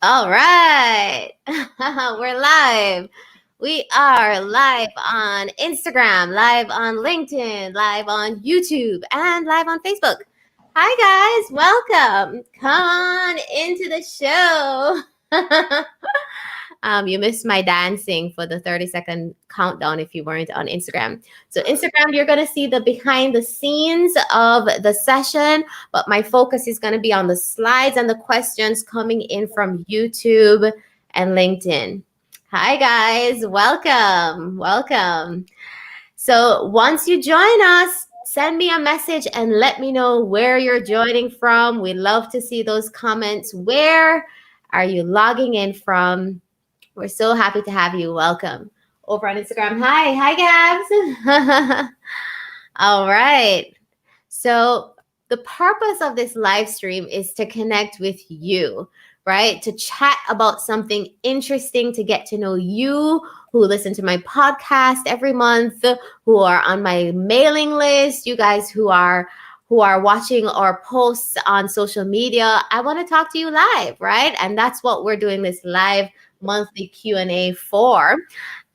All right. We're live. We are live on Instagram, live on LinkedIn, live on YouTube, and live on Facebook. Hi, guys. Welcome. Come on into the show. You missed my dancing for the 30-second countdown if you weren't on Instagram. So Instagram, you're going to see the behind the scenes of the session, but my focus is going to be on the slides and the questions coming in from YouTube and LinkedIn. Hi, guys. Welcome. Welcome. So once you join us, send me a message and let me know where you're joining from. We love to see those comments. Where are you logging in from? We're so happy to have you. Welcome. Over on Instagram. Hi, Gabs. All right. So the purpose of this live stream is to connect with you, right? To chat about something interesting, to get to know you who listen to my podcast every month, who are on my mailing list, you guys who are watching our posts on social media. I want to talk to you live, right? And that's what we're doing this live monthly Q&A for.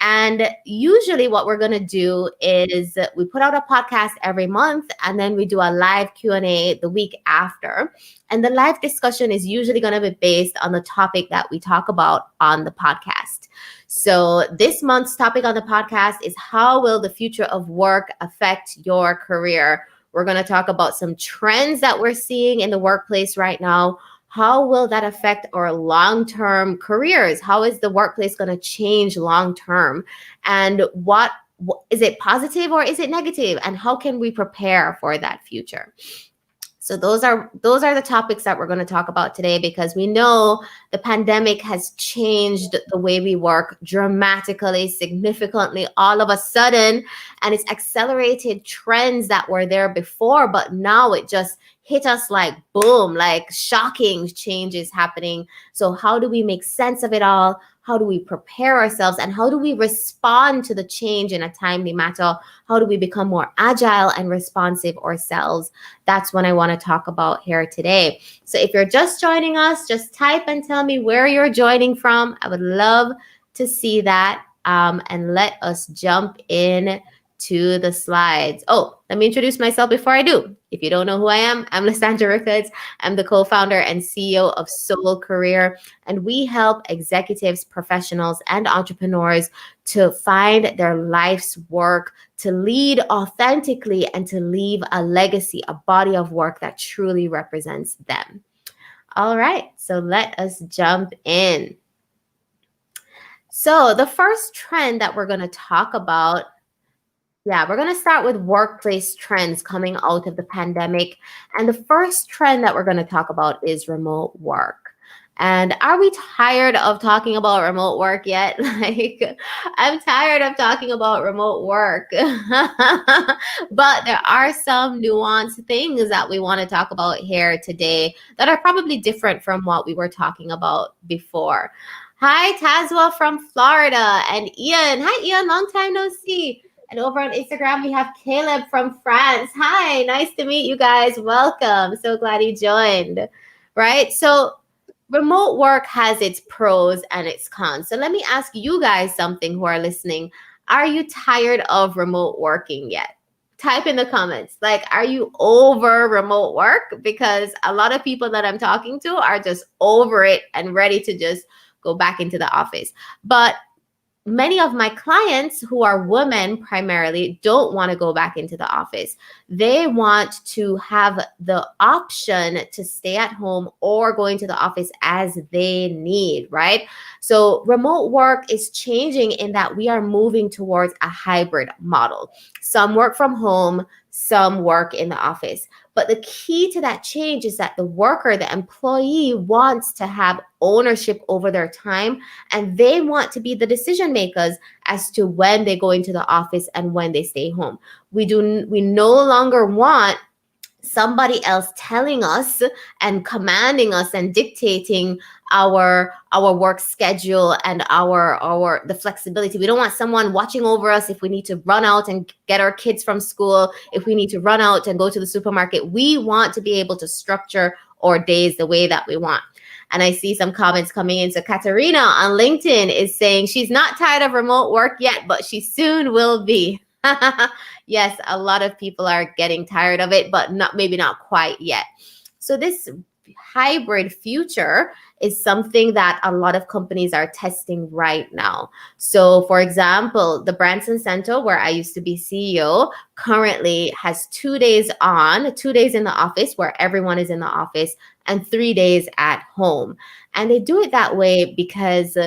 And usually what we're going to do is we put out a podcast every month and then we do a live Q&A the week after. And the live discussion is usually going to be based on the topic that we talk about on the podcast. So this month's topic on the podcast is how will the future of work affect your career? We're going to talk about some trends that we're seeing in the workplace right now. How will that affect our long-term careers? How is the workplace going to change long-term? And what is it positive or is it negative? And how can we prepare for that future? So those are the topics that we're going to talk about today, because we know the pandemic has changed the way we work dramatically, significantly, all of a sudden, and it's accelerated trends that were there before, but now it just hit us like boom, like shocking changes happening. So how do we make sense of it all? How do we prepare ourselves? And how do we respond to the change in a timely manner? How do we become more agile and responsive ourselves? That's what I want to talk about here today. So if you're just joining us, just type and tell me where you're joining from. I would love to see that. And let us jump in to the slides. Oh, let me introduce myself before I do. If you don't know who I am, I'm Lisandra. I'm the co-founder and CEO of Soul Career, and we help executives, professionals, and entrepreneurs to find their life's work, to lead authentically, and to leave a legacy, a body of work that truly represents them. All right, so let us jump in. So the first trend that we're going to talk about, we're going to start with workplace trends coming out of the pandemic. And the first trend that we're going to talk about is remote work. And are we tired of talking about remote work yet? Like, I'm tired of talking about remote work. But there are some nuanced things that we want to talk about here today that are probably different from what we were talking about before. Hi, Tazwa from Florida, and Ian. Hi, Ian. Long time no see. And over on Instagram, we have Caleb from France. Hi, nice to meet you guys. Welcome. So glad you joined. Right? So remote work has its pros and its cons. So let me ask you guys something who are listening. Are you tired of remote working yet? Type in the comments. Like, are you over remote work? Because a lot of people that I'm talking to are just over it and ready to just go back into the office. But many of my clients who are women primarily don't want to go back into the office. They want to have the option to stay at home or go into the office as they need, right? So remote work is changing in that we are moving towards a hybrid model. Some work from home, some work in the office. But the key to that change is that the worker, the employee, wants to have ownership over their time, and they want to be the decision makers as to when they go into the office and when they stay home. We no longer want somebody else telling us and commanding us and dictating our work schedule and the flexibility. We don't want someone watching over us if we need to run out and get our kids from school, if we need to run out and go to the supermarket. We want to be able to structure our days the way that we want. And I see some comments coming in. So Katerina on LinkedIn is saying she's not tired of remote work yet, but she soon will be. Yes, a lot of people are getting tired of it, but maybe not quite yet. So this hybrid future is something that a lot of companies are testing right now. So for example, the Branson Center, where I used to be CEO, currently has 2 days on, 2 days in the office where everyone is in the office, and 3 days at home. And they do it that way because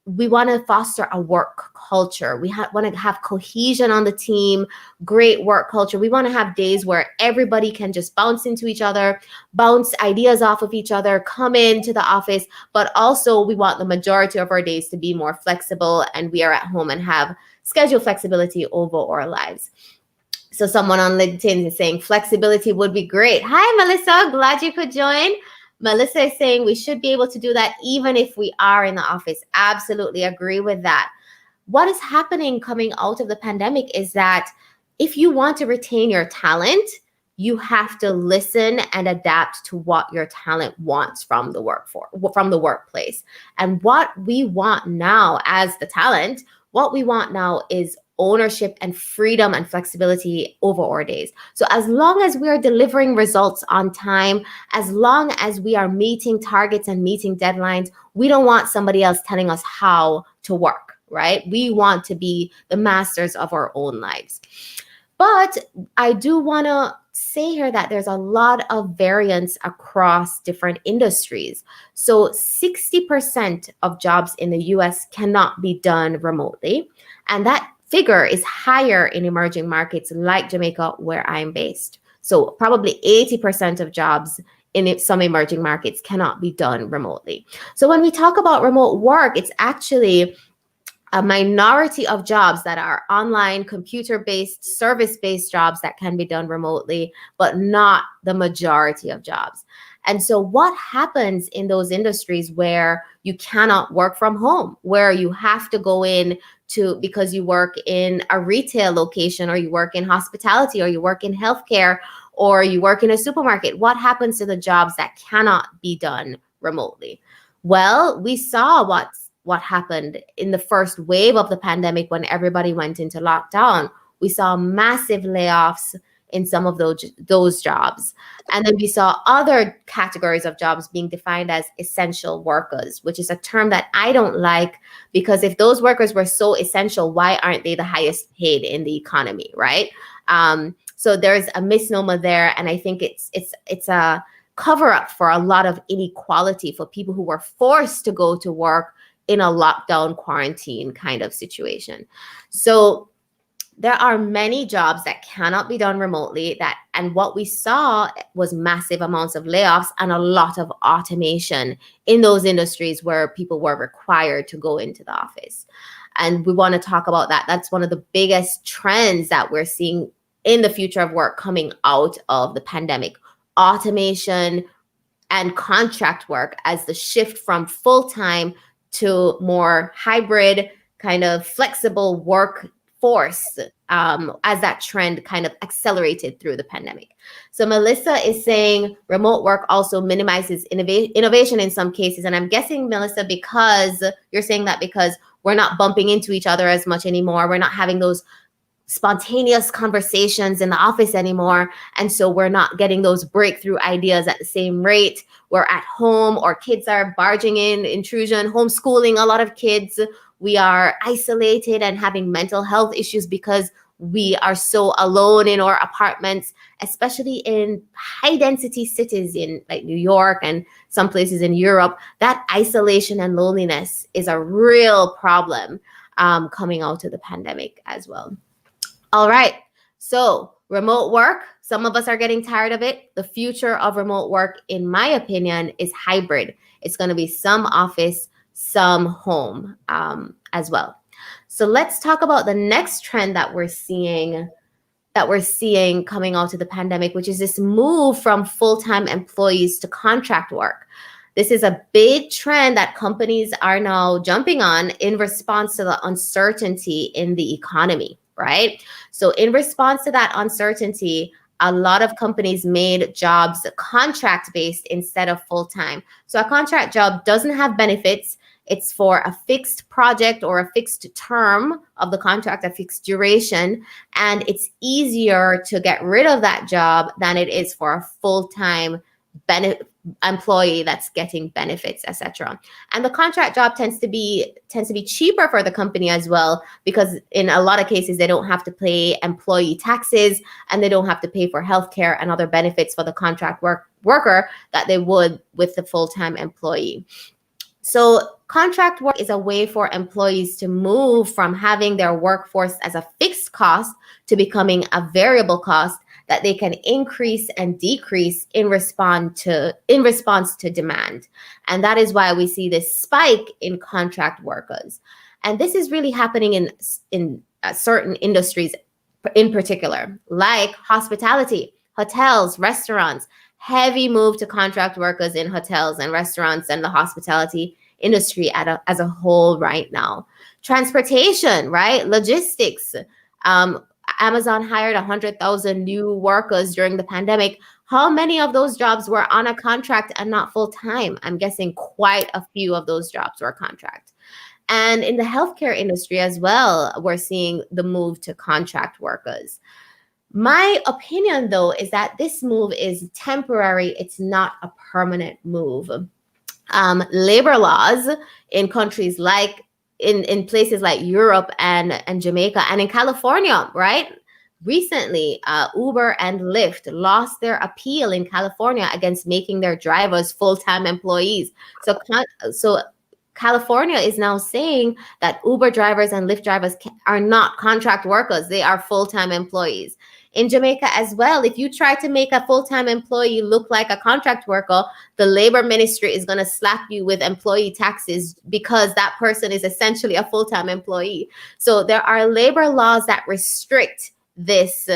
we want to foster a work culture. We want to have cohesion on the team, great work culture. We want to have days where everybody can just bounce into each other, bounce ideas off of each other, come into the office. But also we want the majority of our days to be more flexible, and we are at home and have schedule flexibility over our lives. So someone on LinkedIn is saying flexibility would be great. Hi, Melissa. Glad you could join. Melissa is saying we should be able to do that even if we are in the office. Absolutely agree with that. What is happening coming out of the pandemic is that if you want to retain your talent, you have to listen and adapt to what your talent wants from the workplace. And what we want now as the talent, what we want now is ownership and freedom and flexibility over our days. So as long as we are delivering results on time, as long as we are meeting targets and meeting deadlines, we don't want somebody else telling us how to work, right? We want to be the masters of our own lives. But I do want to say here that there's a lot of variance across different industries. So 60% of jobs in the US cannot be done remotely. And that figure is higher in emerging markets like Jamaica, where I'm based. So probably 80% of jobs in some emerging markets cannot be done remotely. So when we talk about remote work, it's actually a minority of jobs that are online, computer-based, service-based jobs that can be done remotely, but not the majority of jobs. And so what happens in those industries where you cannot work from home, where you have to go in because you work in a retail location, or you work in hospitality, or you work in healthcare, or you work in a supermarket? What happens to the jobs that cannot be done remotely? Well, we saw what happened in the first wave of the pandemic when everybody went into lockdown. We saw massive layoffs in some of those jobs. And then we saw other categories of jobs being defined as essential workers, which is a term that I don't like, because if those workers were so essential, why aren't they the highest paid in the economy, right? So there's a misnomer there. And I think it's a cover up for a lot of inequality for people who were forced to go to work in a lockdown quarantine kind of situation. So there are many jobs that cannot be done remotely, and what we saw was massive amounts of layoffs and a lot of automation in those industries where people were required to go into the office. And we want to talk about that. That's one of the biggest trends that we're seeing in the future of work coming out of the pandemic. Automation and contract work as the shift from full-time to more hybrid, kind of flexible workforce, as that trend kind of accelerated through the pandemic. So Melissa is saying remote work also minimizes innovation in some cases. And I'm guessing, Melissa, because you're saying that because we're not bumping into each other as much anymore. We're not having those spontaneous conversations in the office anymore. And so we're not getting those breakthrough ideas at the same rate. We're at home, or kids are barging in, intrusion, homeschooling a lot of kids. We are isolated and having mental health issues because we are so alone in our apartments, especially in high density cities in like New York and some places in Europe. That isolation and loneliness is a real problem coming out of the pandemic as well. All right, so remote work, some of us are getting tired of it. The future of remote work, in my opinion, is hybrid. It's going to be some office, some home as well. So let's talk about the next trend that we're seeing coming out of the pandemic, which is this move from full-time employees to contract work. This is a big trend that companies are now jumping on in response to the uncertainty in the economy, right? So in response to that uncertainty, a lot of companies made jobs contract based instead of full time. So a contract job doesn't have benefits. It's for a fixed project or a fixed term of the contract, a fixed duration, and it's easier to get rid of that job than it is for a full-time employee that's getting benefits, etc. And the contract job tends to be cheaper for the company as well, because in a lot of cases they don't have to pay employee taxes and they don't have to pay for healthcare and other benefits for the contract worker that they would with the full-time employee. So contract work is a way for employees to move from having their workforce as a fixed cost to becoming a variable cost that they can increase and decrease in response to demand. And that is why we see this spike in contract workers. And this is really happening in certain industries in particular, like hospitality, hotels, restaurants. Heavy move to contract workers in hotels and restaurants and the hospitality industry as a whole right now. Transportation, right? Logistics. Amazon hired 100,000 new workers during the pandemic. How many of those jobs were on a contract and not full time? I'm guessing quite a few of those jobs were contract. And in the healthcare industry as well, we're seeing the move to contract workers. My opinion, though, is that this move is temporary. It's not a permanent move. Labor laws in countries like in places like Europe and Jamaica and in California, right? Recently, Uber and Lyft lost their appeal in California against making their drivers full-time employees. So California is now saying that Uber drivers and Lyft drivers are not contract workers. They are full-time employees. In Jamaica as well, if you try to make a full-time employee look like a contract worker, the labor ministry is going to slap you with employee taxes because that person is essentially a full-time employee. So there are labor laws that restrict this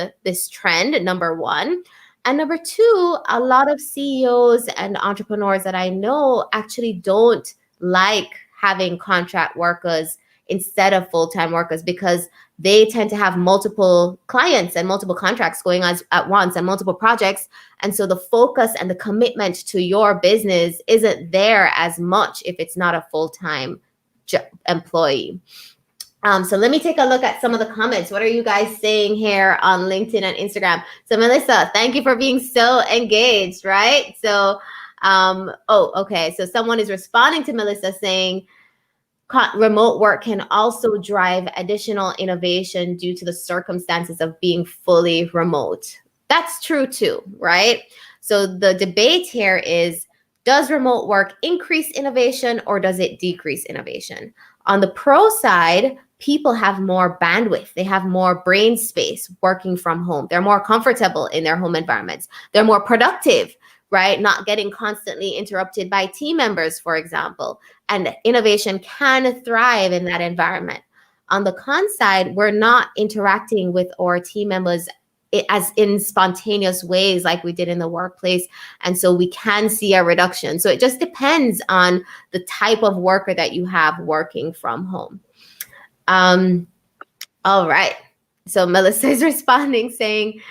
trend, number one. And number two, a lot of CEOs and entrepreneurs that I know actually don't like having contract workers instead of full-time workers because they tend to have multiple clients and multiple contracts going on at once and multiple projects. And so the focus and the commitment to your business isn't there as much if it's not a full-time employee. So let me take a look at some of the comments. What are you guys saying here on LinkedIn and Instagram? So Melissa, thank you for being so engaged, right? So, okay. So someone is responding to Melissa saying, remote work can also drive additional innovation due to the circumstances of being fully remote. That's true too, right? So the debate here is, does remote work increase innovation or does it decrease innovation? On the pro side, people have more bandwidth. They have more brain space working from home. They're more comfortable in their home environments. They're more productive, right? Not getting constantly interrupted by team members, for example. And innovation can thrive in that environment. On the con side, we're not interacting with our team members as in spontaneous ways like we did in the workplace. And so we can see a reduction. So it just depends on the type of worker that you have working from home. All right. So Melissa is responding saying,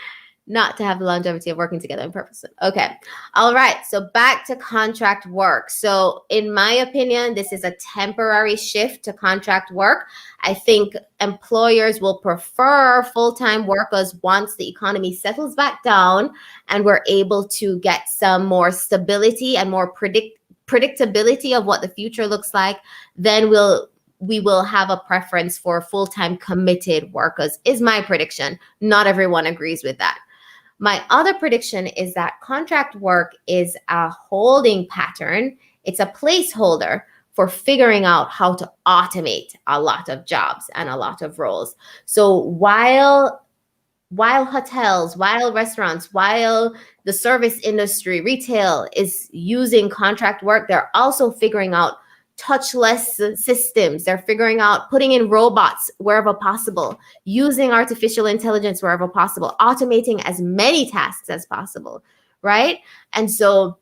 not to have the longevity of working together in purpose. Okay. All right. So back to contract work. So in my opinion, this is a temporary shift to contract work. I think employers will prefer full-time workers once the economy settles back down and we're able to get some more stability and more predictability of what the future looks like. Then we will have a preference for full-time committed workers, is my prediction. Not everyone agrees with that. My other prediction is that contract work is a holding pattern. It's a placeholder for figuring out how to automate a lot of jobs and a lot of roles. So while hotels, while restaurants, while the service industry, retail is using contract work, they're also figuring out touchless systems. They're figuring out putting in robots wherever possible, using artificial intelligence wherever possible, automating as many tasks as possible, right? And so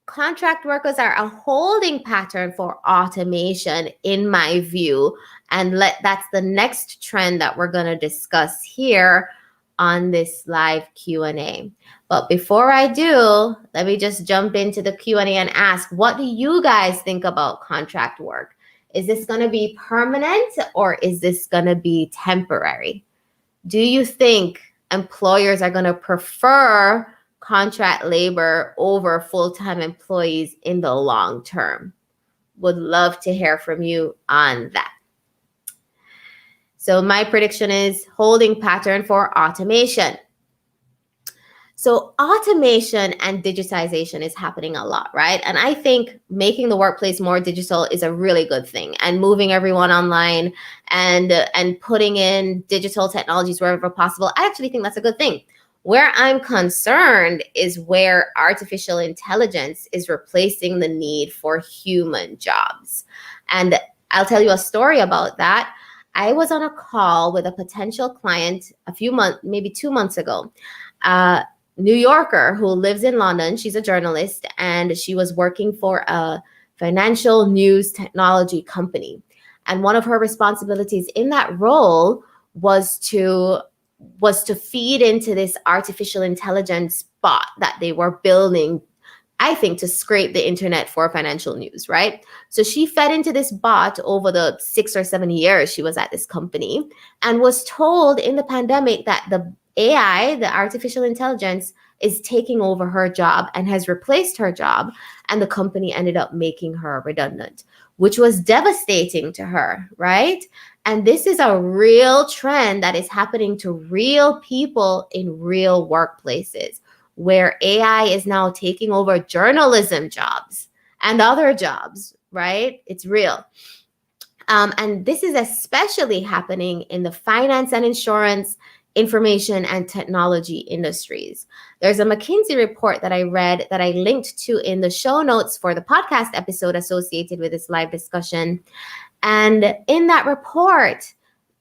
contract workers are a holding pattern for automation, in my view. And that's the next trend that we're going to discuss here. on this live Q&A. But before I do, let me just jump into the Q&A and ask, what do you guys think about contract work? Is this going to be permanent or is this going to be temporary? Do you think employers are going to prefer contract labor over full-time employees in the long term? Would love to hear from you on that. So my prediction is holding pattern for automation. So automation and digitization is happening a lot, right? And I think making the workplace more digital is a really good thing, and moving everyone online and putting in digital technologies wherever possible. I actually think that's a good thing. Where I'm concerned is where artificial intelligence is replacing the need for human jobs. And I'll tell you a story about that. I was on a call with a potential client a few months, maybe 2 months ago. New Yorker who lives in London. She's a journalist and she was working for a financial news technology company. And one of her responsibilities in that role was to feed into this artificial intelligence bot that they were building, I think, to scrape the internet for financial news, right? So she fed into this bot over the 6 or 7 years she was at this company, and was told in the pandemic that the AI, the artificial intelligence, is taking over her job and has replaced her job. And the company ended up making her redundant, which was devastating to her, right? And this is a real trend that is happening to real people in real workplaces, where AI is now taking over journalism jobs and other jobs, right? It's real. And this is especially happening in the finance and insurance, information and technology industries. There's a McKinsey report that I read that I linked to in the show notes for the podcast episode associated with this live discussion. And in that report,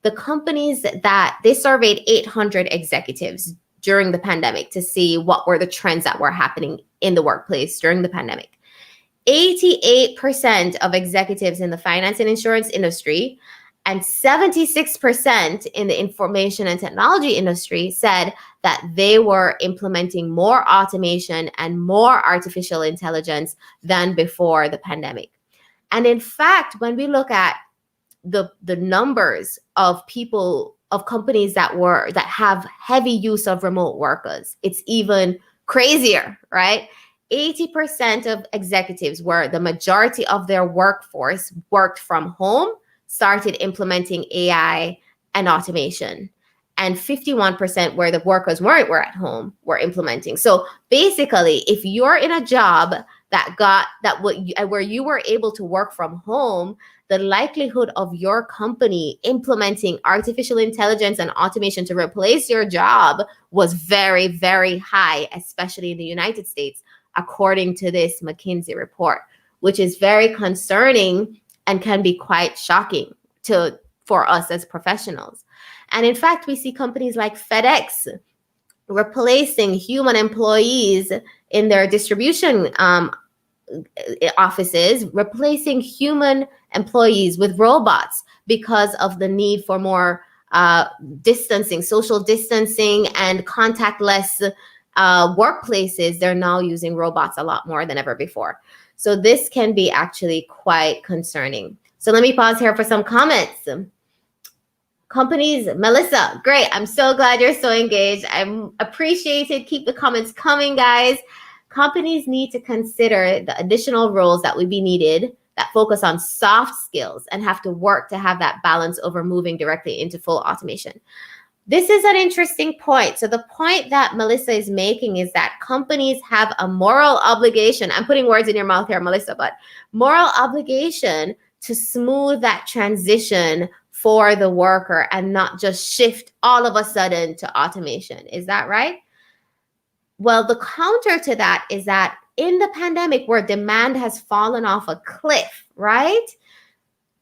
the companies that they surveyed 800 executives during the pandemic to see what were the trends that were happening in the workplace during the pandemic. 88% of executives in the finance and insurance industry and 76% in the information and technology industry said that they were implementing more automation and more artificial intelligence than before the pandemic. And in fact, when we look at the numbers of people, of companies that have heavy use of remote workers, it's even crazier, right? 80% of executives, where the majority of their workforce worked from home, started implementing AI and automation. And 51%, where the workers were at home, were implementing. So basically, if you're in a job where you were able to work from home, the likelihood of your company implementing artificial intelligence and automation to replace your job was very, very high, especially in the United States, according to this McKinsey report, which is very concerning and can be quite shocking for us as professionals. And in fact, we see companies like FedEx replacing human employees in their distribution offices, replacing human employees with robots because of the need for more distancing, social distancing, and contactless workplaces. They're now using robots a lot more than ever before. So this can be actually quite concerning. So let me pause here for some comments. Companies, Melissa, great. I'm so glad you're so engaged. I'm appreciated. Keep the comments coming, guys. Companies need to consider the additional roles that would be needed that focus on soft skills and have to work to have that balance over moving directly into full automation. This is an interesting point. So the point that Melissa is making is that companies have a moral obligation. I'm putting words in your mouth here, Melissa, but moral obligation to smooth that transition for the worker and not just shift all of a sudden to automation. Is that right? Well, the counter to that is that in the pandemic, where demand has fallen off a cliff, right?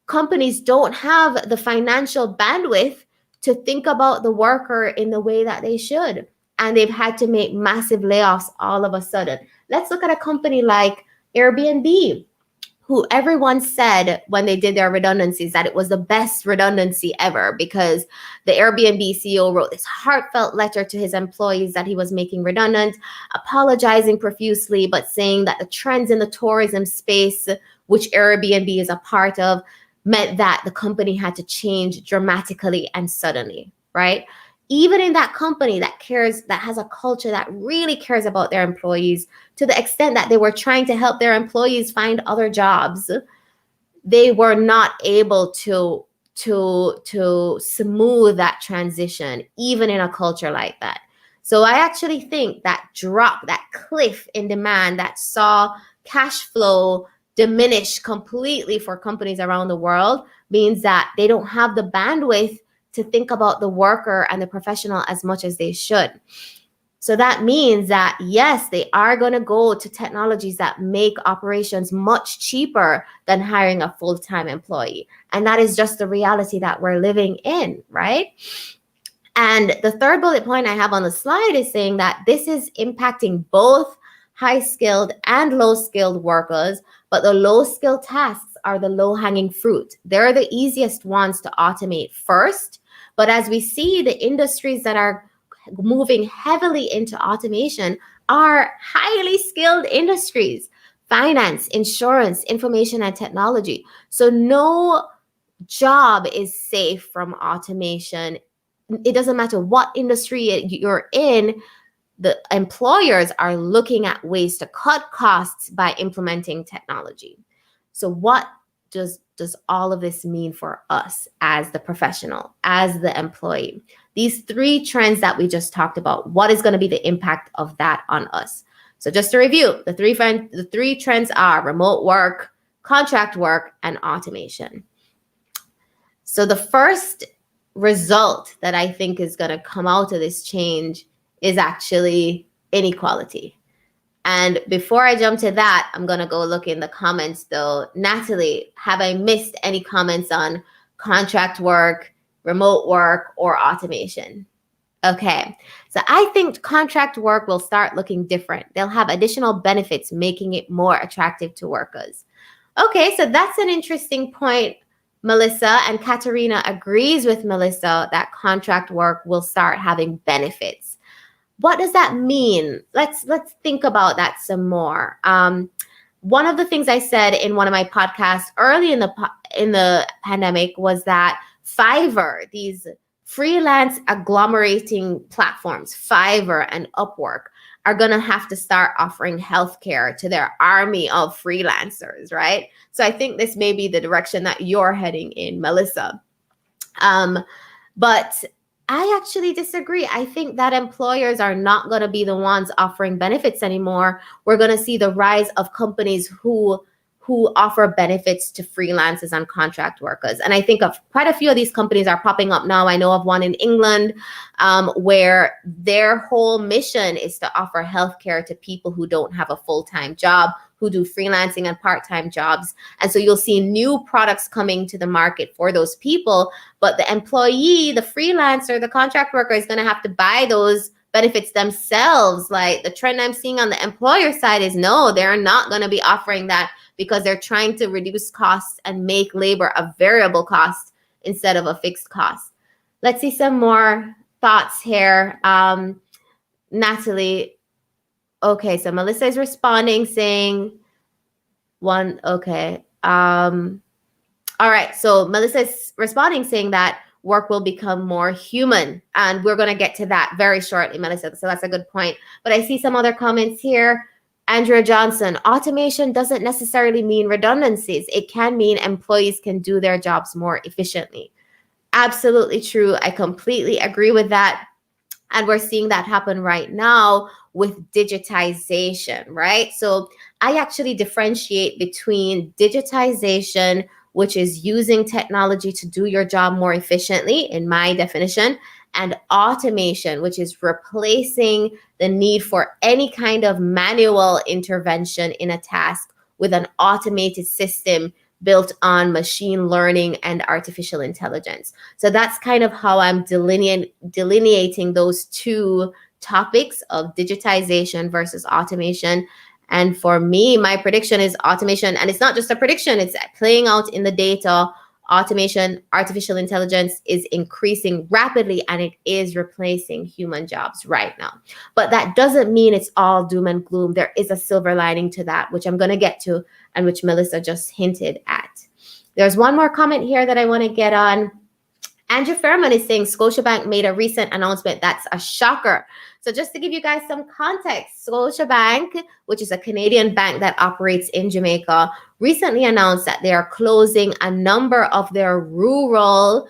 Companies don't have the financial bandwidth to think about the worker in the way that they should. And they've had to make massive layoffs all of a sudden. Let's look at a company like Airbnb, who everyone said when they did their redundancies that it was the best redundancy ever, because the Airbnb CEO wrote this heartfelt letter to his employees that he was making redundant, apologizing profusely, but saying that the trends in the tourism space, which Airbnb is a part of, meant that the company had to change dramatically and suddenly, right? Even in that company that cares, that has a culture that really cares about their employees, to the extent that they were trying to help their employees find other jobs, they were not able to smooth that transition, even in a culture like that. So I actually think that drop, that cliff in demand that saw cash flow diminish completely for companies around the world means that they don't have the bandwidth to think about the worker and the professional as much as they should. So that means that, yes, they are going to go to technologies that make operations much cheaper than hiring a full-time employee. And that is just the reality that we're living in, right? And the third bullet point I have on the slide is saying that this is impacting both high-skilled and low-skilled workers, but the low-skilled tasks are the low-hanging fruit. They're the easiest ones to automate first. But as we see, the industries that are moving heavily into automation are highly skilled industries: finance, insurance, information and technology. So no job is safe from automation. It doesn't matter what industry you're in, the employers are looking at ways to cut costs by implementing technology. So what does all of this mean for us as the professional, as the employee? These three trends that we just talked about, what is going to be the impact of that on us? So just to review, the three trends are remote work, contract work, and automation. So the first result that I think is going to come out of this change is actually inequality. And before I jump to that, I'm going to go look in the comments though. Natalie, have I missed any comments on contract work, remote work, or automation? Okay, so I think contract work will start looking different. They'll have additional benefits, making it more attractive to workers. Okay, so that's an interesting point, Melissa. And Katerina agrees with Melissa that contract work will start having benefits. What does that mean? Let's think about that some more. One of the things I said in one of my podcasts early in the pandemic was that Fiverr, these freelance agglomerating platforms, Fiverr and Upwork, are going to have to start offering healthcare to their army of freelancers, right? So I think this may be the direction that you're heading in, Melissa. But I actually disagree. I think that employers are not going to be the ones offering benefits anymore. We're going to see the rise of companies who offer benefits to freelancers and contract workers. And I think of quite a few of these companies are popping up now. I know of one in England where their whole mission is to offer healthcare to people who don't have a full-time job, who do freelancing and part-time jobs. And so you'll see new products coming to the market for those people. But the employee, the freelancer, the contract worker is going to have to buy those benefits themselves. Like the trend I'm seeing on the employer side is no, they're not going to be offering that, because they're trying to reduce costs and make labor a variable cost instead of a fixed cost. Let's see some more thoughts here. Natalie, okay, so Melissa is responding saying one, okay. All right, so Melissa is responding saying that work will become more human, and we're gonna get to that very shortly, Melissa, so that's a good point. But I see some other comments here. Andrea Johnson, automation doesn't necessarily mean redundancies. It can mean employees can do their jobs more efficiently. Absolutely true. I completely agree with that. And we're seeing that happen right now with digitization, right? So I actually differentiate between digitization, which is using technology to do your job more efficiently, in my definition, and automation, which is replacing the need for any kind of manual intervention in a task with an automated system built on machine learning and artificial intelligence. So that's kind of how I'm delineating those two topics of digitization versus automation. And for me, my prediction is automation. And it's not just a prediction, it's playing out in the data. Automation, artificial intelligence is increasing rapidly and it is replacing human jobs right now. But that doesn't mean it's all doom and gloom. There is a silver lining to that, which I'm going to get to and which Melissa just hinted at. There's one more comment here that I want to get on. Andrew Fairman is saying Scotiabank made a recent announcement that's a shocker. So just to give you guys some context, Scotiabank, which is a Canadian bank that operates in Jamaica, recently announced that they are closing a number of their rural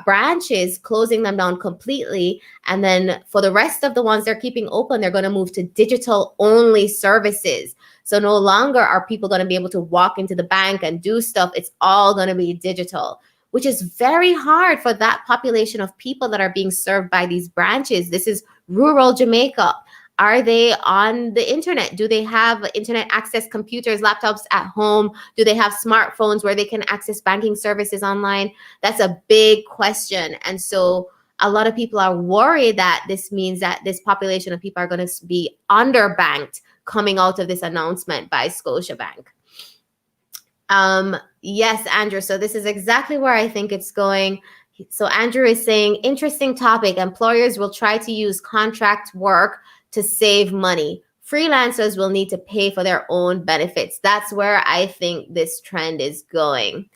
branches, closing them down completely. And then for the rest of the ones they're keeping open, they're going to move to digital only services. So no longer are people going to be able to walk into the bank and do stuff. It's all going to be digital, which is very hard for that population of people that are being served by these branches. This is rural Jamaica. Are they on the internet? Do they have internet access, computers, laptops at home? Do they have smartphones where they can access banking services online? That's a big question. And so a lot of people are worried that this means that this population of people are going to be underbanked coming out of this announcement by Scotiabank. Yes, Andrew. So this is exactly where I think it's going. So Andrew is saying, interesting topic. Employers will try to use contract work to save money. Freelancers will need to pay for their own benefits. That's where I think this trend is going.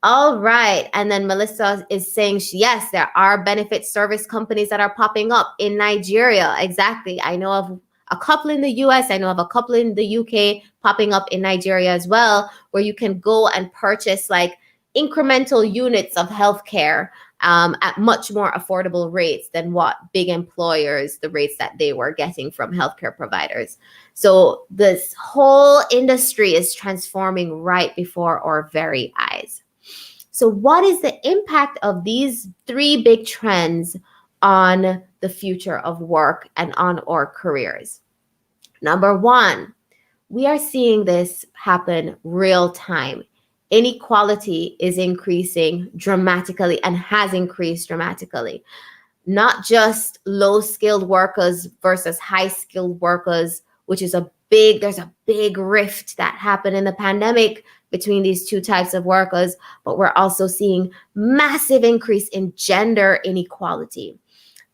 All right. And then Melissa is saying, yes, there are benefit service companies that are popping up in Nigeria. Exactly. I know of a couple in the US. I know of a couple in the UK popping up in Nigeria as well, where you can go and purchase like incremental units of healthcare at much more affordable rates than what big employers, the rates that they were getting from healthcare providers. So this whole industry is transforming right before our very eyes. So what is the impact of these three big trends on the future of work and on our careers? Number one, we are seeing this happen real time. Inequality is increasing dramatically and has increased dramatically. Not just low-skilled workers versus high-skilled workers, which is there's a big rift that happened in the pandemic between these two types of workers, but we're also seeing massive increase in gender inequality.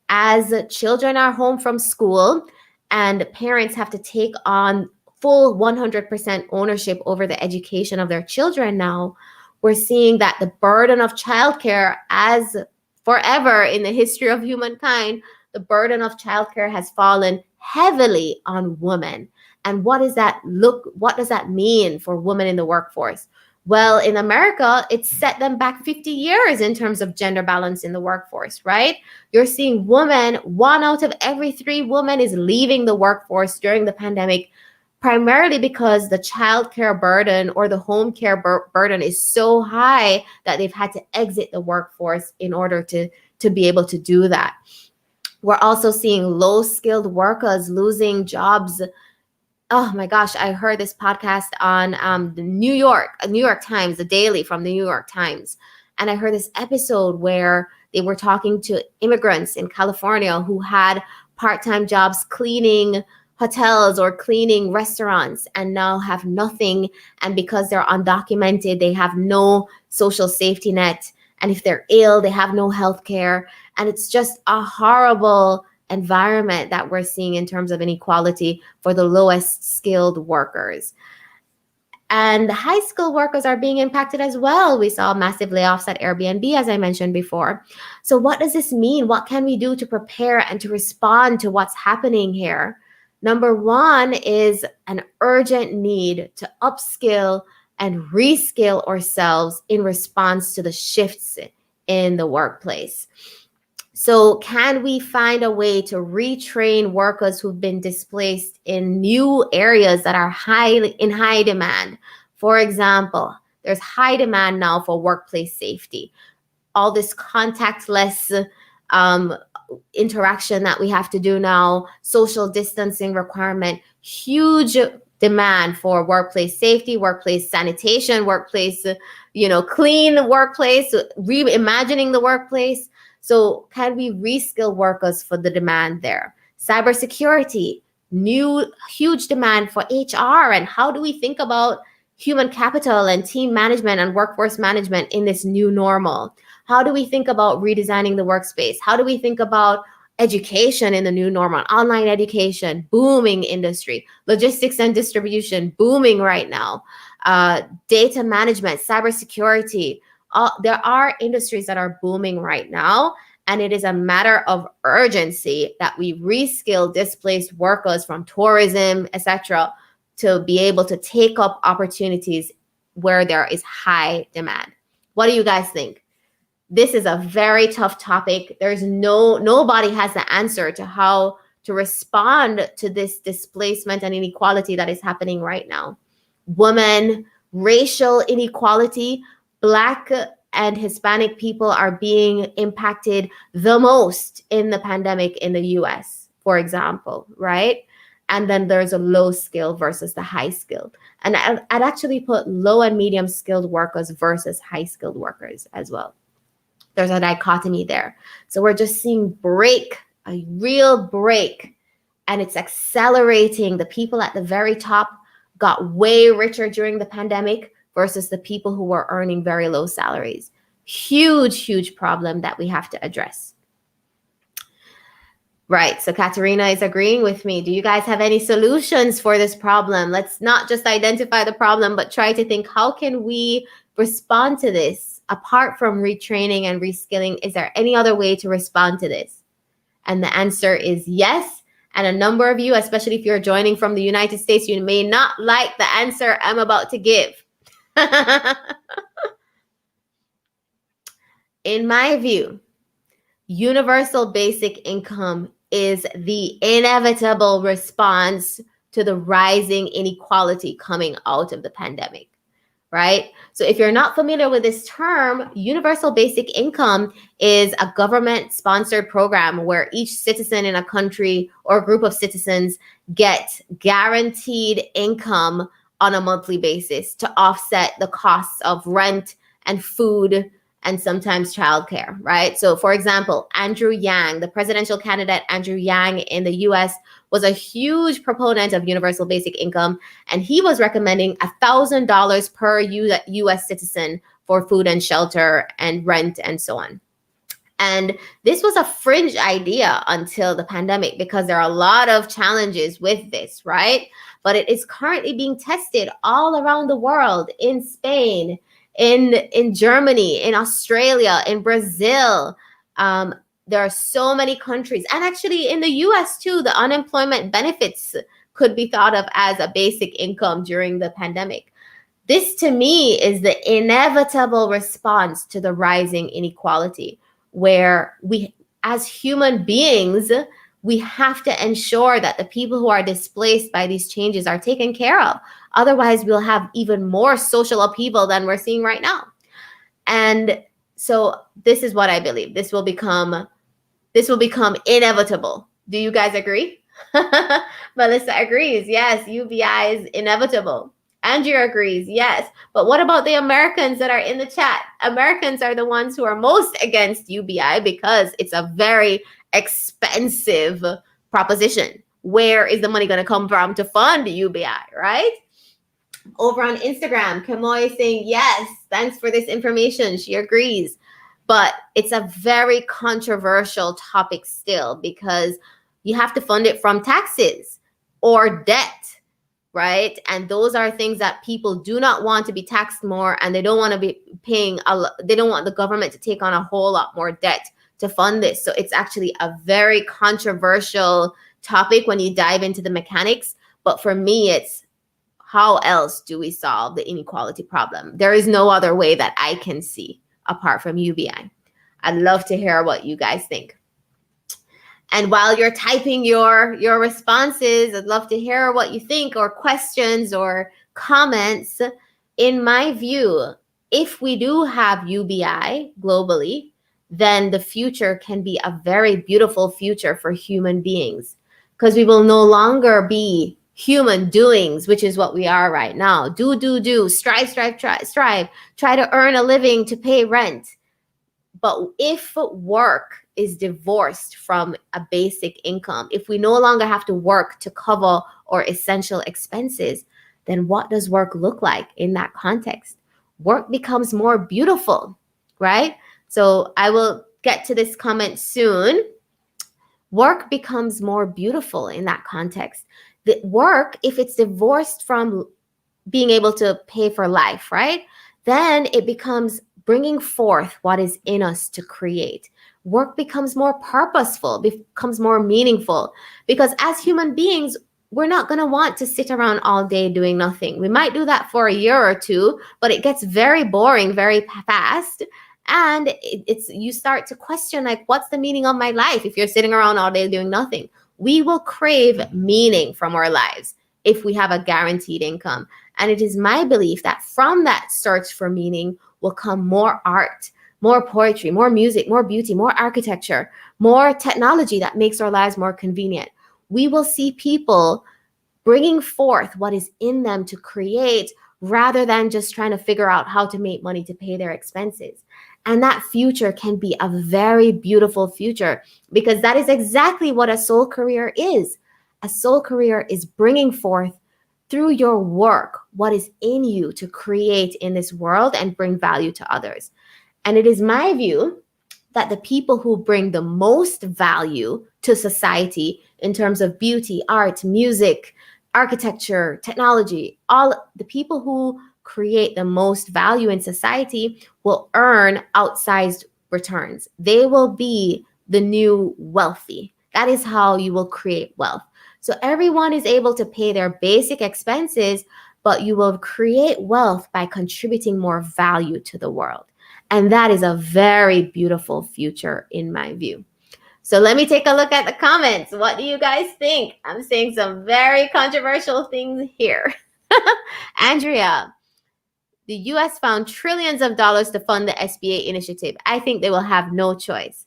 As children are home from school and parents have to take on full 100% ownership over the education of their children now, we're seeing that the burden of childcare, as forever in the history of humankind, the burden of childcare has fallen heavily on women. And what does that mean for women in the workforce? Well, in America, it set them back 50 years in terms of gender balance in the workforce, right? You're seeing women, 1 out of every 3 women is leaving the workforce during the pandemic, primarily because the childcare burden or the home care burden is so high that they've had to exit the workforce in order to be able to do that. We're also seeing low-skilled workers losing jobs. Oh my gosh, I heard this podcast on the New York Times, the Daily from the New York Times. And I heard this episode where they were talking to immigrants in California who had part-time jobs cleaning hotels or cleaning restaurants and now have nothing. And because they're undocumented, they have no social safety net. And if they're ill, they have no health care. And it's just a horrible environment that we're seeing in terms of inequality for the lowest skilled workers. And the high skilled workers are being impacted as well. We saw massive layoffs at Airbnb, as I mentioned before. So what does this mean? What can we do to prepare and to respond to what's happening here? Number one is an urgent need to upskill and reskill ourselves in response to the shifts in the workplace. So can we find a way to retrain workers who've been displaced in new areas that are in high demand? For example, there's high demand now for workplace safety. All this contactless interaction that we have to do now, social distancing requirement, huge demand for workplace safety, workplace sanitation, workplace, clean workplace, reimagining the workplace. So can we reskill workers for the demand there? Cybersecurity, new huge demand for HR. And how do we think about human capital and team management and workforce management in this new normal? How do we think about redesigning the workspace? How do we think about education in the new normal? Online education, booming industry. Logistics and distribution, booming right now. Data management, cybersecurity. There are industries that are booming right now. And it is a matter of urgency that we reskill displaced workers from tourism, etc., to be able to take up opportunities where there is high demand. What do you guys think? This is a very tough topic. There's nobody has the answer to how to respond to this displacement and inequality that is happening right now. Women, racial inequality, Black and Hispanic people are being impacted the most in the pandemic in the US, for example, right? And then there's a low skill versus the high skilled. And I'd actually put low and medium skilled workers versus high skilled workers as well. There's a dichotomy there. So we're just seeing a real break, and it's accelerating. The people at the very top got way richer during the pandemic versus the people who were earning very low salaries. Huge, huge problem that we have to address. Right, so Katerina is agreeing with me. Do you guys have any solutions for this problem? Let's not just identify the problem, but try to think, how can we respond to this? Apart from retraining and reskilling, is there any other way to respond to this? And the answer is yes. And a number of you, especially if you're joining from the United States, you may not like the answer I'm about to give. In my view, universal basic income is the inevitable response to the rising inequality coming out of the pandemic, right? So if you're not familiar with this term, universal basic income is a government-sponsored program where each citizen in a country or group of citizens get guaranteed income on a monthly basis to offset the costs of rent and food and sometimes childcare, right? So for example, Andrew Yang, the presidential candidate Andrew Yang in the US, was a huge proponent of universal basic income, and he was recommending $1,000 per US citizen for food and shelter and rent and so on. And this was a fringe idea until the pandemic, because there are a lot of challenges with this, right? But it is currently being tested all around the world, in Spain, in Germany, in Australia, in Brazil. There are so many countries, and actually in the US too, the unemployment benefits could be thought of as a basic income during the pandemic. This to me is the inevitable response to the rising inequality, where we, as human beings, we have to ensure that the people who are displaced by these changes are taken care of. Otherwise, we'll have even more social upheaval than we're seeing right now. And so this is what I believe. This will become inevitable. Do you guys agree? Melissa agrees. Yes, UBI is inevitable. Andrew agrees. Yes. But what about the Americans that are in the chat? Americans are the ones who are most against UBI because it's a very expensive proposition. Where is the money going to come from to fund UBI, right? Over on Instagram, Kamoy is saying, yes, thanks for this information. She agrees. But it's a very controversial topic still, because you have to fund it from taxes or debt, right? And those are things that people do not want to be taxed more, and they don't want to be paying, they don't want the government to take on a whole lot more debt to fund this. So it's actually a very controversial topic when you dive into the mechanics. But for me, it's how else do we solve the inequality problem? There is no other way that I can see apart from UBI. I'd love to hear what you guys think. And while you're typing your responses, I'd love to hear what you think, or questions or comments. In my view, if we do have UBI globally, then the future can be a very beautiful future for human beings, because we will no longer be human doings, which is what we are right now. Do, strive, try to earn a living to pay rent. But if work is divorced from a basic income, if we no longer have to work to cover our essential expenses, then what does work look like in that context? Work becomes more beautiful, right? So I will get to this comment soon. Work becomes more beautiful in that context. The work, if it's divorced from being able to pay for life, right? Then it becomes bringing forth what is in us to create. Work becomes more purposeful, becomes more meaningful, because as human beings, we're not going to want to sit around all day doing nothing. We might do that for a year or two, but it gets very boring very fast. And it's you start to question, like, what's the meaning of my life if you're sitting around all day doing nothing? We will crave meaning from our lives if we have a guaranteed income. And it is my belief that from that search for meaning will come more art, more poetry, more music, more beauty, more architecture, more technology that makes our lives more convenient. We will see people bringing forth what is in them to create rather than just trying to figure out how to make money to pay their expenses. And that future can be a very beautiful future, because that is exactly what a soul career is. A soul career is bringing forth through your work what is in you to create in this world and bring value to others. And it is my view that the people who bring the most value to society in terms of beauty, art, music, architecture, technology, all the people who create the most value in society will earn outsized returns. They will be the new wealthy. That is how you will create wealth. So everyone is able to pay their basic expenses, but you will create wealth by contributing more value to the world. And that is a very beautiful future in my view. So let me take a look at the comments. What do you guys think? I'm saying some very controversial things here. Andrea, the US found trillions of dollars to fund the SBA initiative. I think they will have no choice.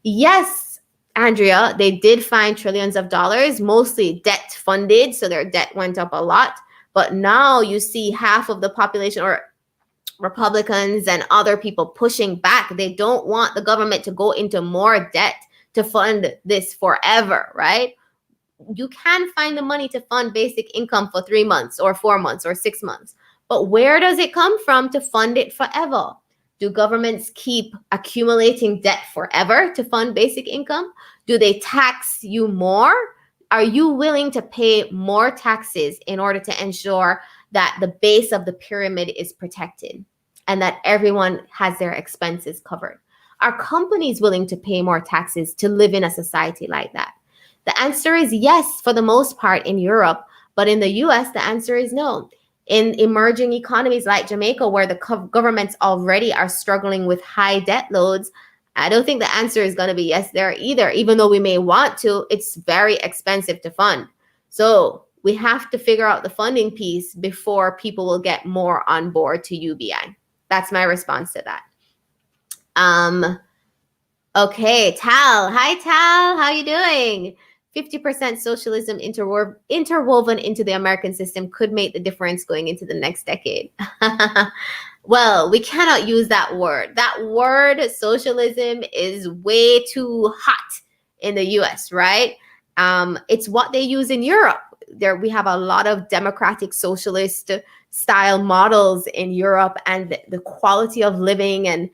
Yes, Andrea, they did find trillions of dollars, mostly debt funded. So their debt went up a lot. But now you see half of the population, or Republicans and other people, pushing back. They don't want the government to go into more debt to fund this forever, right? You can find the money to fund basic income for 3 months or 4 months or 6 months. But where does it come from to fund it forever? Do governments keep accumulating debt forever to fund basic income? Do they tax you more? Are you willing to pay more taxes in order to ensure that the base of the pyramid is protected and that everyone has their expenses covered? Are companies willing to pay more taxes to live in a society like that? The answer is yes, for the most part in Europe, but in the US, the answer is no. In emerging economies like Jamaica, where the governments already are struggling with high debt loads, I don't think the answer is going to be yes there either. Even though we may want to, it's very expensive to fund. So we have to figure out the funding piece before people will get more on board to UBI. That's my response to that. Okay, Tal. Hi, Tal. How you doing? 50% socialism interwoven into the American system could make the difference going into the next decade. Well, we cannot use that word. That word socialism is way too hot in the US, right? It's what they use in Europe. There we have a lot of democratic socialist style models in Europe, and the quality of living and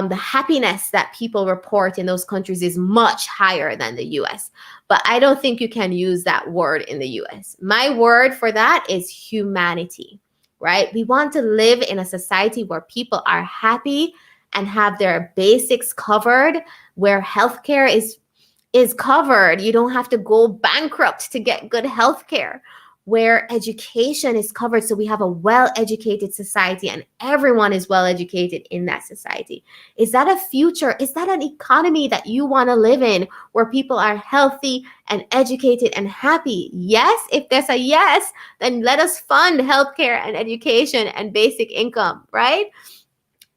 the happiness that people report in those countries is much higher than the US. But I don't think you can use that word in the US. My word for that is humanity, right? We want to live in a society where people are happy and have their basics covered, where healthcare is covered. You don't have to go bankrupt to get good healthcare, where education is covered. So we have a well-educated society and everyone is well-educated in that society. Is that a future? Is that an economy that you want to live in, where people are healthy and educated and happy? Yes. If there's a yes, then let us fund healthcare and education and basic income, right?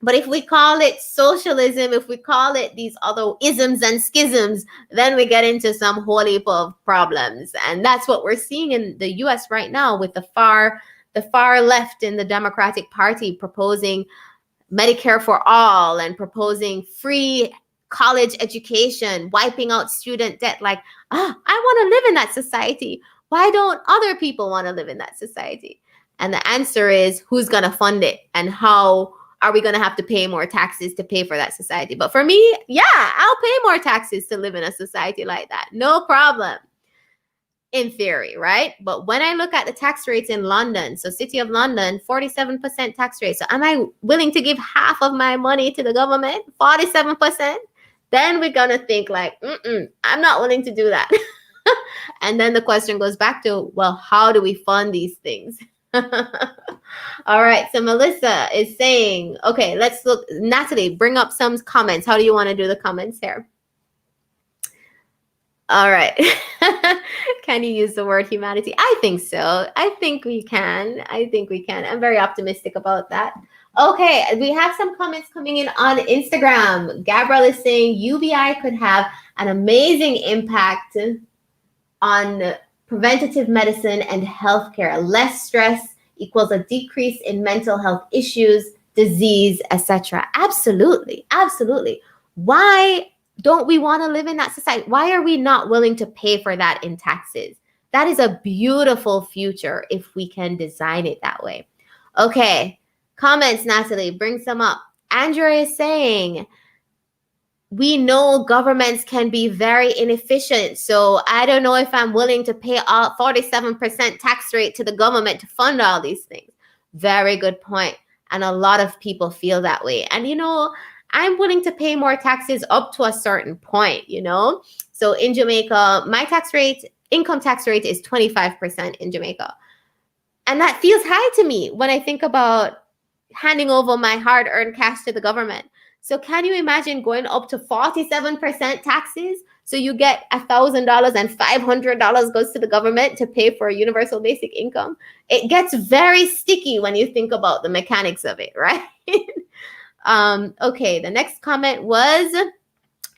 But if we call it socialism, if we call it these other isms and schisms, then we get into some whole heap of problems. And that's what we're seeing in the US right now, with the far left in the Democratic Party proposing Medicare for all and proposing free college education, wiping out student debt. Like, I want to live in that society. Why don't other people want to live in that society? And the answer is, who's going to fund it, and how are we going to have to pay more taxes to pay for that society? But for me, yeah, I'll pay more taxes to live in a society like that. No problem. In theory, right? But when I look at the tax rates in London, so City of London, 47% tax rate. So am I willing to give half of my money to the government? 47%? Then we're going to think like, I'm not willing to do that. And then the question goes back to, well, how do we fund these things? All right. So Melissa is saying, okay, let's look. Natalie, bring up some comments. How do you want to do the comments here? All right. Can you use the word humanity? I think so. I think we can. I'm very optimistic about that. Okay, we have some comments coming in on Instagram. Gabrielle is saying UBI could have an amazing impact on preventative medicine and healthcare. Less stress equals a decrease in mental health issues, disease, etc. Absolutely. Why don't we want to live in that society? Why are we not willing to pay for that in taxes? That is a beautiful future if we can design it that way. Okay, comments, Natalie, bring some up. Andrea is saying, we know governments can be very inefficient, so I don't know if I'm willing to pay 47% tax rate to the government to fund all these things. Very good point. And a lot of people feel that way. And I'm willing to pay more taxes up to a certain point, So in Jamaica, my income tax rate is 25% in Jamaica. And that feels high to me when I think about handing over my hard-earned cash to the government. So can you imagine going up to 47% taxes? So you get $1,000 and $500 goes to the government to pay for a universal basic income. It gets very sticky when you think about the mechanics of it, right? Okay, the next comment was,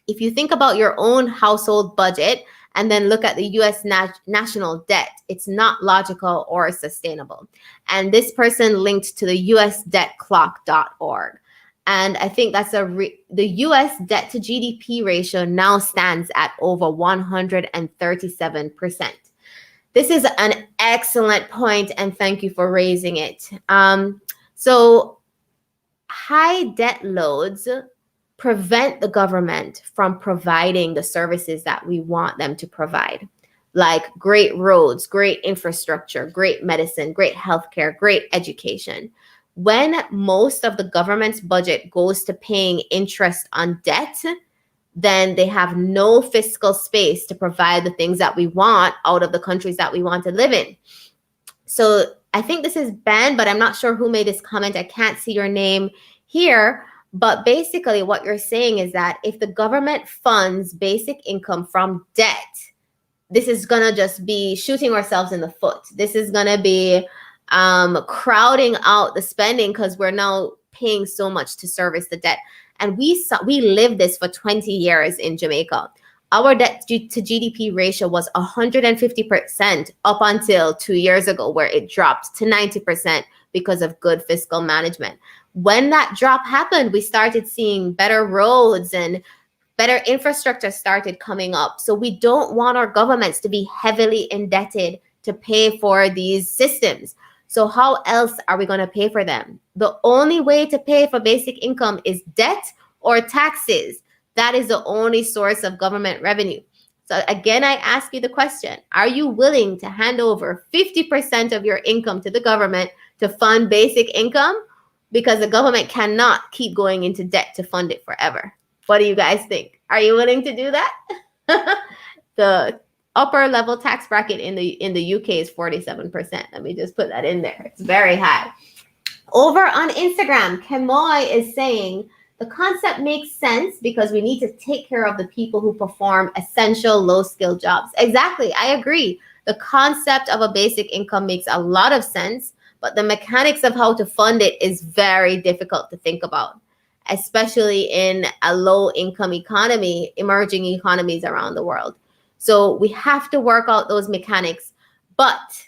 if you think about your own household budget and then look at the U.S. national debt, it's not logical or sustainable. And this person linked to the usdebtclock.org. And I think that's the U.S. debt to GDP ratio now stands at over 137%. This is an excellent point, and thank you for raising it. So high debt loads prevent the government from providing the services that we want them to provide, like great roads, great infrastructure, great medicine, great healthcare, great education. When most of the government's budget goes to paying interest on debt, then they have no fiscal space to provide the things that we want out of the countries that we want to live in. So I think this is Ben, but I'm not sure who made this comment. I can't see your name here. But basically what you're saying is that if the government funds basic income from debt, this is going to just be shooting ourselves in the foot. This is going to be crowding out the spending because we're now paying so much to service the debt. And we lived this for 20 years in Jamaica. Our debt to GDP ratio was 150% up until 2 years ago, where it dropped to 90% because of good fiscal management. When that drop happened, we started seeing better roads and better infrastructure started coming up. So we don't want our governments to be heavily indebted to pay for these systems. So how else are we going to pay for them? The only way to pay for basic income is debt or taxes. That is the only source of government revenue. So again, I ask you the question, are you willing to hand over 50% of your income to the government to fund basic income? Because the government cannot keep going into debt to fund it forever. What do you guys think? Are you willing to do that? The upper level tax bracket in the UK is 47%. Let me just put that in there. It's very high. Over on Instagram, Kemoy is saying, the concept makes sense because we need to take care of the people who perform essential low-skill jobs. Exactly, I agree. The concept of a basic income makes a lot of sense, but the mechanics of how to fund it is very difficult to think about, especially in a low-income economy, emerging economies around the world. So we have to work out those mechanics, but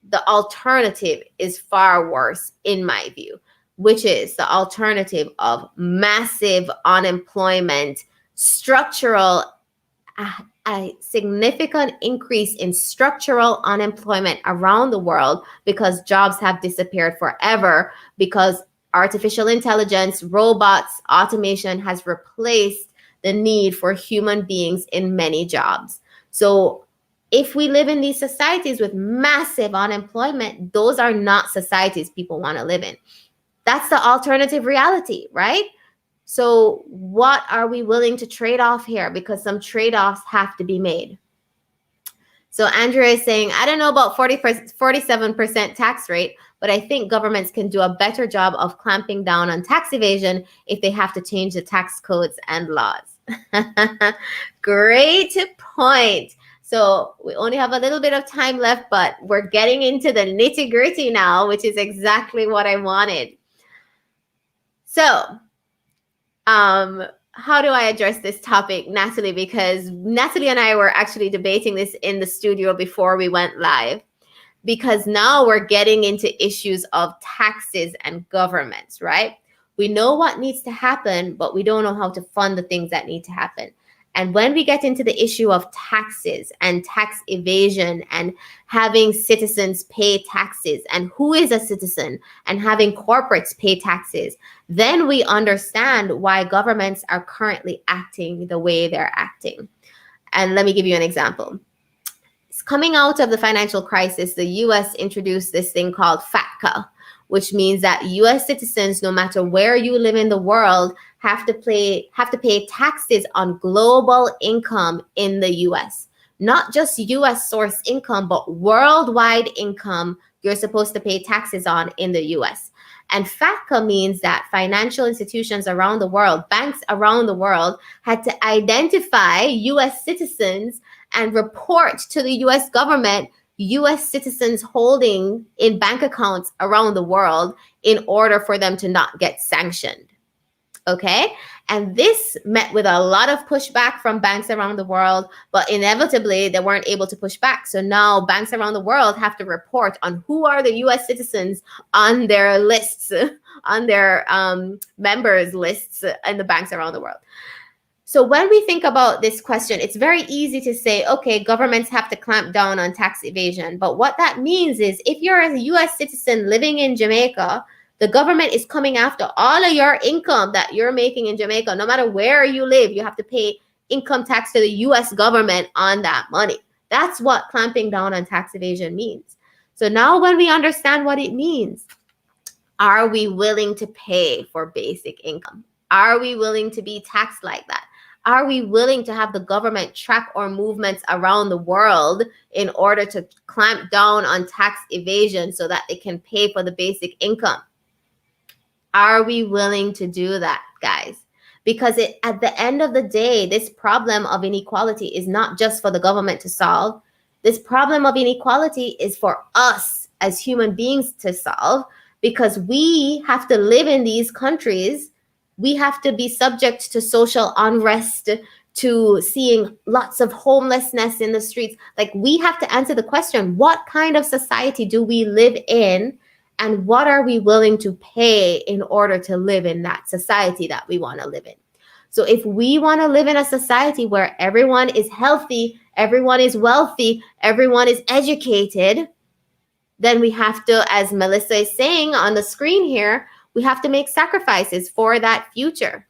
the alternative is far worse, in my view. which is the alternative of massive unemployment, structural, a significant increase in structural unemployment around the world because jobs have disappeared forever, because artificial intelligence, robots, automation has replaced the need for human beings in many jobs. So if we live in these societies with massive unemployment, those are not societies people want to live in. That's the alternative reality, right? So what are we willing to trade off here? Because some trade-offs have to be made. So Andrea is saying, I don't know about 47% tax rate, but I think governments can do a better job of clamping down on tax evasion if they have to change the tax codes and laws. Great point. So we only have a little bit of time left, but we're getting into the nitty-gritty now, which is exactly what I wanted. So how do I address this topic, Natalie? Because Natalie and I were actually debating this in the studio before we went live, because now we're getting into issues of taxes and governments, right? We know what needs to happen, but we don't know how to fund the things that need to happen. And when we get into the issue of taxes and tax evasion and having citizens pay taxes and who is a citizen and having corporates pay taxes, then we understand why governments are currently acting the way they're acting. And let me give you an example. Coming out of the financial crisis, the US introduced this thing called FATCA, which means that US citizens, no matter where you live in the world, have to pay taxes on global income in the US. Not just US source income, but worldwide income you're supposed to pay taxes on in the US. And FATCA means that financial institutions around the world, banks around the world, had to identify US citizens and report to the US government US citizens holding in bank accounts around the world in order for them to not get sanctioned. Okay? And this met with a lot of pushback from banks around the world, but inevitably they weren't able to push back. So now banks around the world have to report on who are the US citizens on their lists, on their members lists in the banks around the world. So when we think about this question, it's very easy to say, okay, governments have to clamp down on tax evasion. But what that means is if you're a US citizen living in Jamaica, the government is coming after all of your income that you're making in Jamaica. No matter where you live, you have to pay income tax to the US government on that money. That's what clamping down on tax evasion means. So now when we understand what it means, are we willing to pay for basic income? Are we willing to be taxed like that? Are we willing to have the government track our movements around the world in order to clamp down on tax evasion so that they can pay for the basic income? Are we willing to do that, guys? Because at the end of the day, this problem of inequality is not just for the government to solve. This problem of inequality is for us as human beings to solve, because we have to live in these countries. We have to be subject to social unrest, to seeing lots of homelessness in the streets. Like, we have to answer the question, what kind of society do we live in? And what are we willing to pay in order to live in that society that we want to live in? So if we want to live in a society where everyone is healthy, everyone is wealthy, everyone is educated, then we have to, as Melissa is saying on the screen here, we have to make sacrifices for that future,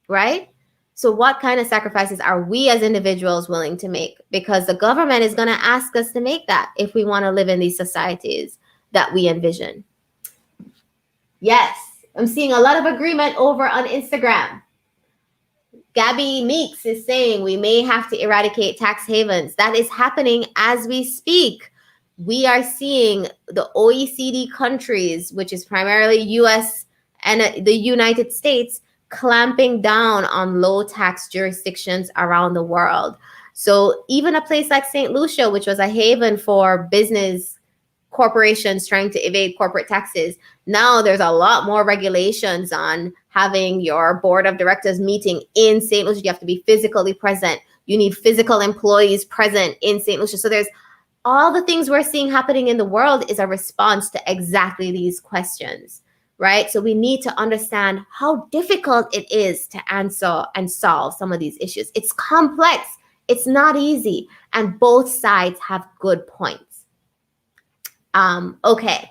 right? So what kind of sacrifices are we as individuals willing to make? Because the government is going to ask us to make that if we want to live in these societies that we envision. Yes, I'm seeing a lot of agreement over on Instagram. Gabby Meeks is saying we may have to eradicate tax havens. That is happening as we speak. We are seeing the OECD countries, which is primarily US and the United States, clamping down on low tax jurisdictions around the world. So even a place like St. Lucia, which was a haven for business corporations trying to evade corporate taxes, now there's a lot more regulations on having your board of directors meeting in St. Lucia. You have to be physically present. You need physical employees present in St. Lucia. So there's all the things we're seeing happening in the world is a response to exactly these questions. right? So we need to understand how difficult it is to answer and solve some of these issues. It's complex, it's not easy, and both sides have good points. Okay,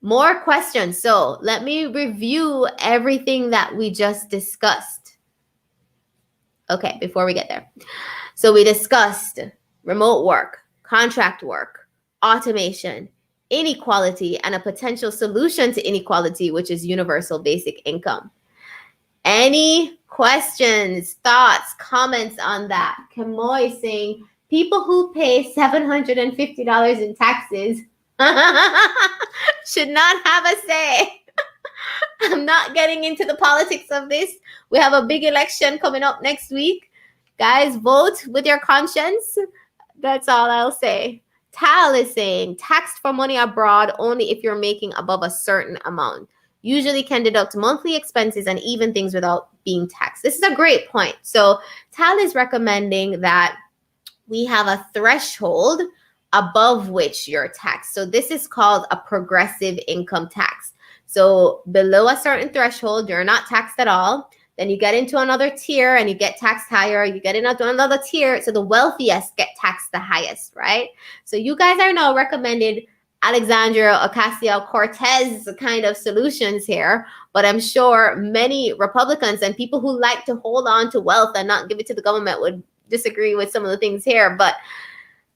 more questions. So let me review everything that we just discussed. Okay, before we get there. So we discussed remote work, contract work, automation, inequality, and a potential solution to inequality, which is universal basic income. Any questions, thoughts, comments on that? Kamoy saying people who pay $750 in taxes should not have a say. I'm not getting into the politics of this. We have a big election coming up next week. Guys, vote with your conscience. That's all I'll say. Tal is saying taxed for money abroad only if you're making above a certain amount. Usually can deduct monthly expenses and even things without being taxed. This is a great point. So Tal is recommending that we have a threshold above which you're taxed. So this is called a progressive income tax. So below a certain threshold, you're not taxed at all. Then you get into another tier and you get taxed higher. You get into another tier. So the wealthiest get taxed the highest, right? So you guys are now recommended Alexandria Ocasio-Cortez kind of solutions here. But I'm sure many Republicans and people who like to hold on to wealth and not give it to the government would disagree with some of the things here. But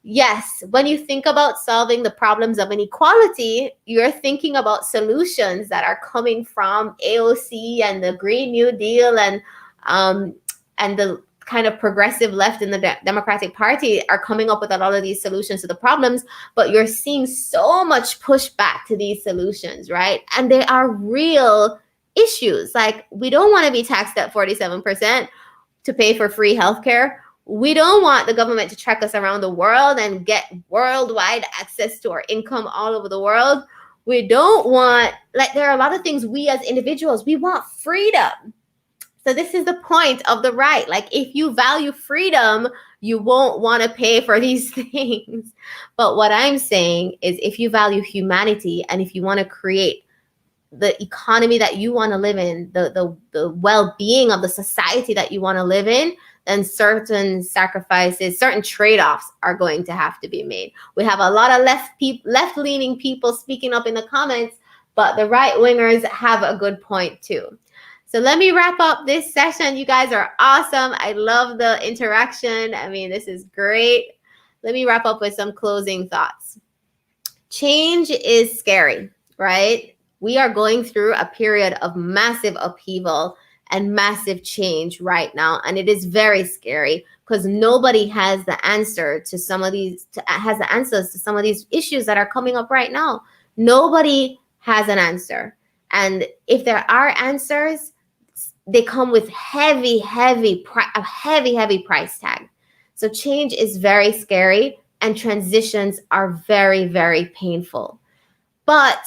yes, when you think about solving the problems of inequality, you're thinking about solutions that are coming from AOC and the Green New Deal and the kind of progressive left in the Democratic Party are coming up with a lot of these solutions to the problems, but you're seeing so much pushback to these solutions, right? And they are real issues. Like, we don't want to be taxed at 47% to pay for free healthcare. We don't want the government to track us around the world and get worldwide access to our income all over the world. We don't want, like, there are a lot of things we as individuals, we want freedom. So this is the point of the right. Like, if you value freedom, you won't want to pay for these things. But what I'm saying is, if you value humanity and if you want to create the economy that you want to live in, the well-being of the society that you want to live in, then certain sacrifices, certain trade-offs are going to have to be made. We have a lot of left-leaning people speaking up in the comments, but the right-wingers have a good point too. So let me wrap up this session. You guys are awesome. I love the interaction. I mean, this is great. Let me wrap up with some closing thoughts. Change is scary, right? We are going through a period of massive upheaval and massive change right now. And it is very scary because nobody has the answer to some of these, has the answers to some of these issues that are coming up right now. Nobody has an answer. And if there are answers, they come with a heavy price tag. So change is very scary and transitions are very, very painful. But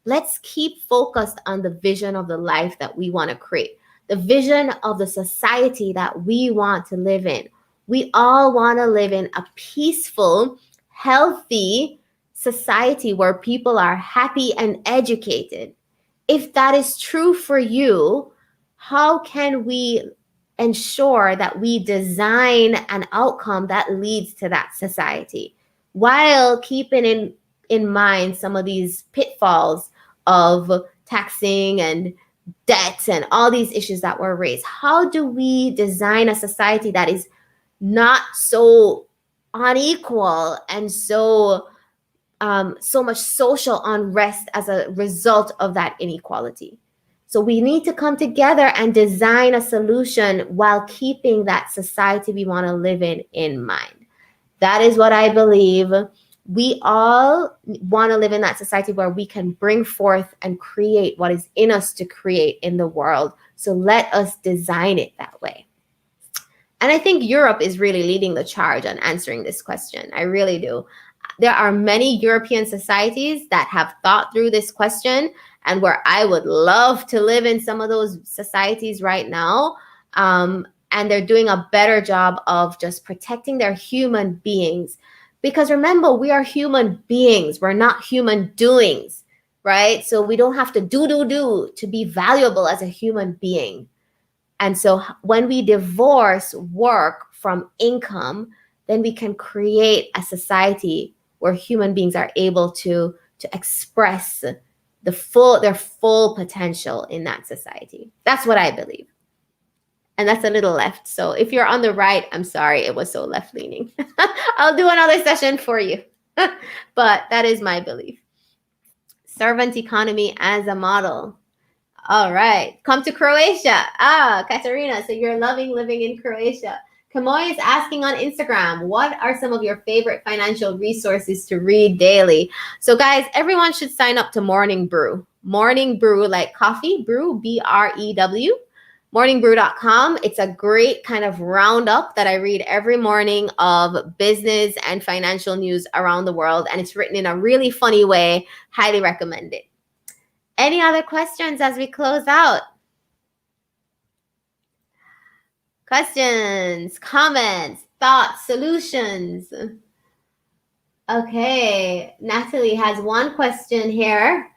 let's keep focused on the vision of the life that we want to create, the vision of the society that we want to live in. We all want to live in a peaceful, healthy society where people are happy and educated. If that is true for you, how can we ensure that we design an outcome that leads to that society while keeping in mind some of these pitfalls of taxing and debts and all these issues that were raised? How do we design a society that is not so unequal and so much social unrest as a result of that inequality? So we need to come together and design a solution while keeping that society we want to live in mind. That is what I believe. We all want to live in that society where we can bring forth and create what is in us to create in the world. So let us design it that way. And I think Europe is really leading the charge on answering this question. I really do. There are many European societies that have thought through this question, and where I would love to live in some of those societies right now. And they're doing a better job of just protecting their human beings. Because remember, we are human beings. We're not human doings. right? So we don't have to do to be valuable as a human being. And so when we divorce work from income, then we can create a society where human beings are able to express their full potential in that society. That's what I believe. And that's a little left. So if you're on the right, I'm sorry, it was so left leaning. I'll do another session for you. But that is my belief. Servant economy as a model. All right. Come to Croatia. Katarina, so you're loving living in Croatia. Kamoy is asking on Instagram, what are some of your favorite financial resources to read daily? So guys, everyone should sign up to Morning Brew. Morning Brew, like coffee, brew, BREW. Morningbrew.com. It's a great kind of roundup that I read every morning of business and financial news around the world. And it's written in a really funny way. Highly recommend it. Any other questions as we close out? Questions, comments, thoughts, solutions? Okay, Natalie has one question here.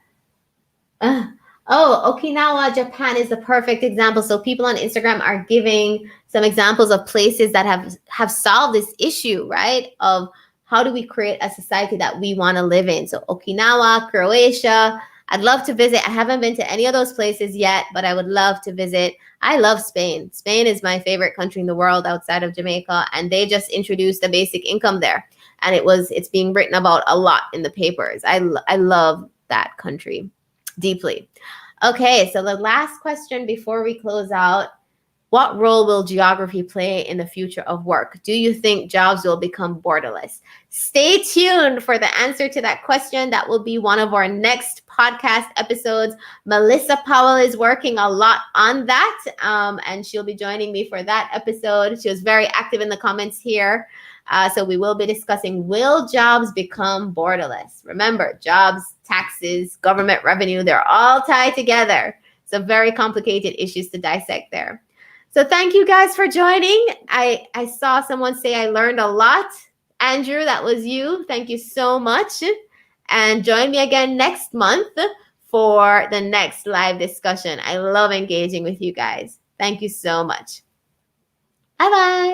Okinawa, Japan is the perfect example. So people on Instagram are giving some examples of places that have solved this issue, right? Of how do we create a society that we want to live in? So Okinawa, Croatia. I'd love to visit. I haven't been to any of those places yet, but I would love to visit. I love Spain. Spain is my favorite country in the world outside of Jamaica, and they just introduced the basic income there, and it's being written about a lot in the papers. I love that country deeply. Okay, so the last question before we close out, what role will geography play in the future of work? Do you think jobs will become borderless? Stay tuned for the answer to that question. That will be one of our next podcast episodes. Melissa Powell is working a lot on that, and she'll be joining me for that episode. She was very active in the comments here. So we will be discussing, will jobs become borderless? Remember, jobs, taxes, government revenue, they're all tied together. So very complicated issues to dissect there. So thank you guys for joining. I saw someone say I learned a lot. Andrew, that was you. Thank you so much. And join me again next month for the next live discussion. I love engaging with you guys. Thank you so much. Bye-bye.